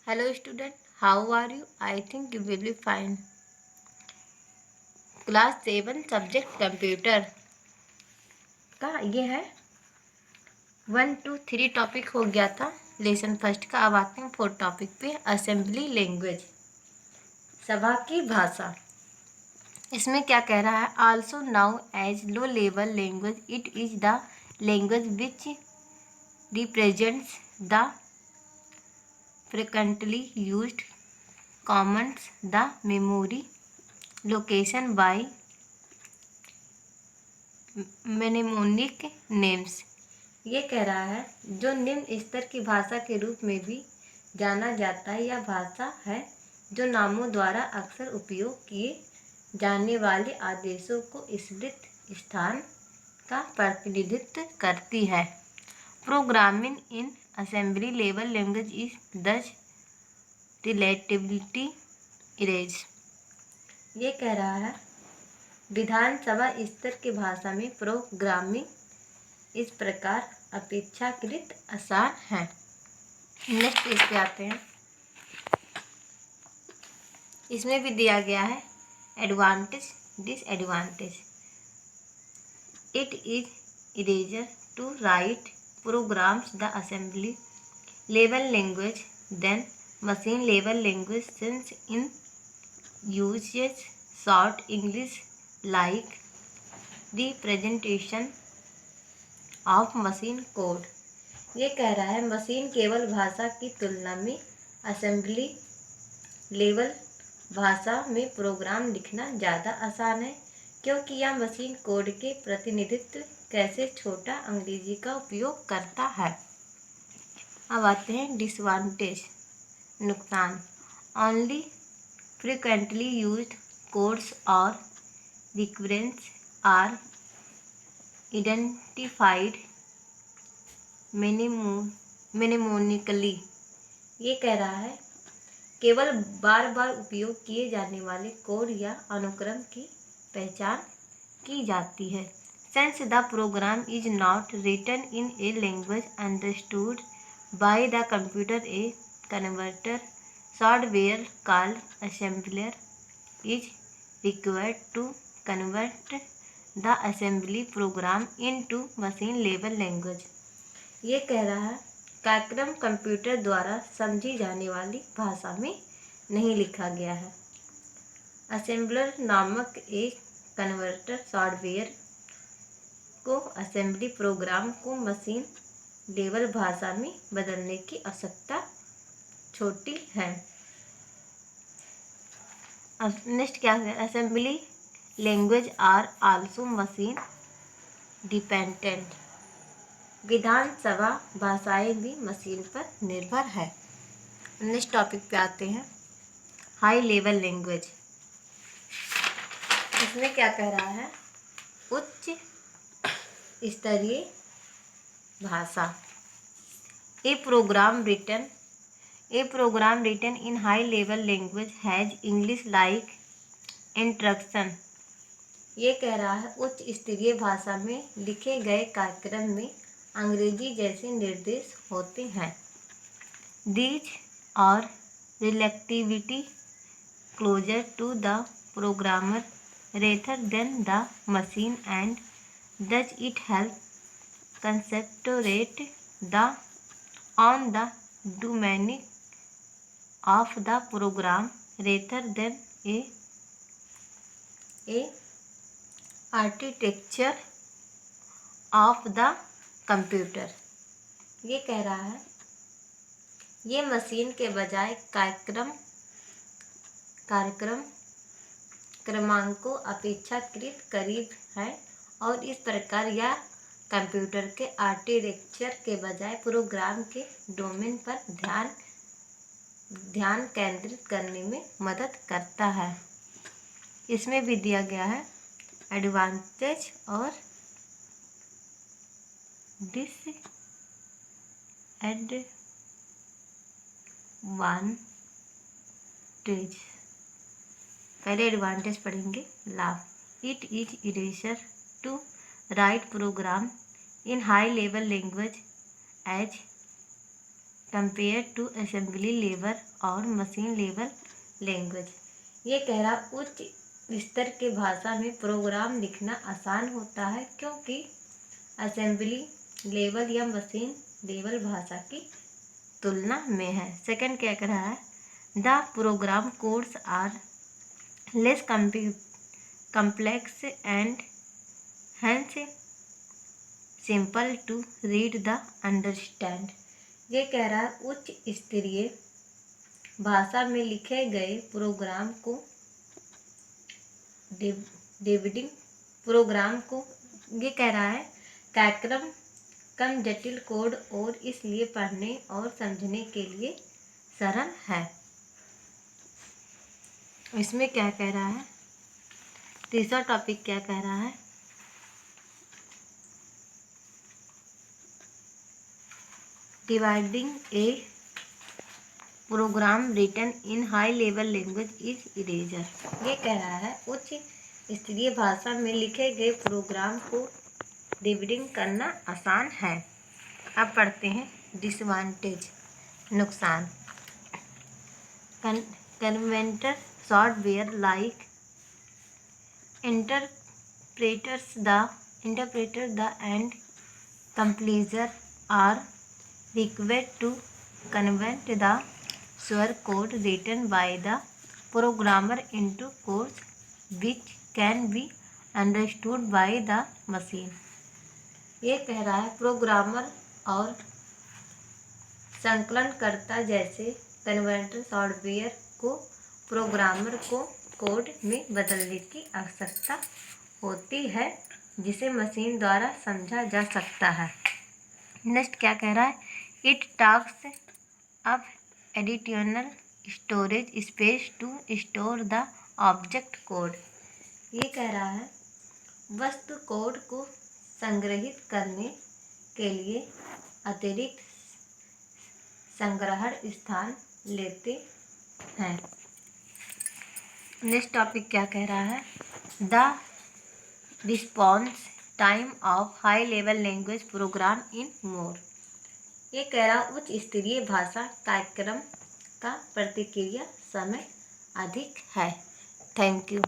Hello student, how are you? I think you will be fine. Class 7 subject computer का ये है 1 2 3 topic हो गया था लेसन फर्स्ट का। अब आते हैं 4 टॉपिक पे, असेंबली लैंग्वेज, सभा की भाषा। इसमें क्या कह रहा है? Also now as low level language, it is the language which represents the frequently used commands, the memory location by mnemonic names. ये कह रहा है जो निम्न स्तर की भाषा के रूप में भी जाना जाता है, यह भाषा है जो नामों द्वारा अक्सर उपयोग किए जाने वाले आदेशों को स्मृत स्थान का प्रतिनिधित्व करती है। Programming in assembly level language is दस रिलेटिविटी इरेज। ये कह रहा है विधानसभा स्तर की भाषा में प्रोग्रामिंग इस प्रकार अपेक्षाकृत आसान है। नेक्स्ट पेज पे आते हैं। इसमें भी दिया गया है advantage disadvantage. It is easier to write programs the assembly level language than machine level language since in uses short English like representation of machine code। ये कह रहा है मशीन केवल भाषा की तुलना में असेंबली लेवल भाषा में प्रोग्राम लिखना ज़्यादा आसान है, क्योंकि यह मशीन कोड के प्रतिनिधित्व कैसे छोटा अंग्रेजी का उपयोग करता है। अब आते हैं डिसएडवांटेज, नुकसान। Only frequently used codes or recurrence are identified mnemonically। ये कह रहा है केवल बार बार उपयोग किए जाने वाले कोड या अनुक्रम की पहचान की जाती है। Since the program is not written in a language understood by the computer, a converter software called assembler is required to convert the assembly program into machine level language। ये कह रहा है कार्यक्रम कंप्यूटर द्वारा समझी जाने वाली भाषा में नहीं लिखा गया है। असेंबलर नामक एक कन्वर्टर सॉफ्टवेयर को असेंबली प्रोग्राम को मशीन लेवल भाषा में बदलने की आवश्यकता छोटी है। अब नेक्स्ट क्या है? Assembly language are also machine dependent. विधानसभा भाषाएं भी मशीन पर निर्भर है। नेक्स्ट टॉपिक पे आते हैं, हाई लेवल लैंग्वेज। इसमें क्या कह रहा है? उच्च स्तरीय भाषा। ए programme written in high level language has English like instruction। ये कह रहा है उच्च स्तरीय भाषा में लिखे गए कार्यक्रम में अंग्रेजी जैसे निर्देश होते हैं। These are relativity closer to the programmer rather than the machine, and thus it helps concentrate on the domain of the program rather than a architecture of the computer। ये कह रहा है ये मशीन के बजाय कार्यक्रम क्रमांकों अपेक्षाकृत करीब है, और इस प्रकार यह कंप्यूटर के आर्किटेक्चर के बजाय प्रोग्राम के डोमेन पर ध्यान केंद्रित करने में मदद करता है। इसमें भी दिया गया है एडवांटेज और डिसएडवांटेज। पहले एडवांटेज पढ़ेंगे। लाभ। It is easier to write program in high level language as compare to assembly level और मशीन लेवल लैंग्वेज। ये कह रहा उच्च स्तर के भाषा में प्रोग्राम लिखना आसान होता है क्योंकि असेंबली लेवल या मशीन लेवल भाषा की तुलना में है। सेकंड क्या कह रहा है, the program codes are less complex and hence simple to read the understand। ये कह रहा है उच्च स्तरीय भाषा में लिखे गए प्रोग्राम को डिबगिंग प्रोग्राम को ये कह रहा है कार्यक्रम कम जटिल कोड और इसलिए पढ़ने और समझने के लिए सरल है। इसमें क्या कह रहा है, तीसरा टॉपिक क्या कह रहा है, dividing a program written in high level language is easier. ये कह रहा है उच्च स्तरीय भाषा में लिखे गए प्रोग्राम को डिवाइडिंग करना आसान है। अब पढ़ते हैं डिसएडवांटेज, नुकसान। Converter software like interpreter the and compiler are required to convert the source code written by the programmer into code which can be understood by the machine। ये कह रहा है प्रोग्रामर और संकलनकर्ता जैसे कन्वर्टर सॉफ्टवेयर को programmer को code में बदलने की आवश्यकता होती है जिसे मशीन द्वारा समझा जा सकता है। नेक्स्ट क्या कह रहा है, इट टास्क up additional storage space to store the object code. ये कह रहा है वस्तु कोड को संग्रहित करने के लिए अतिरिक्त संग्रहण स्थान लेते हैं। नेक्स्ट टॉपिक क्या कह रहा है, the response time of high level language program in more. ये कह रहा उच्च स्तरीय भाषा कार्यक्रम का प्रतिक्रिया समय अधिक है। Thank you.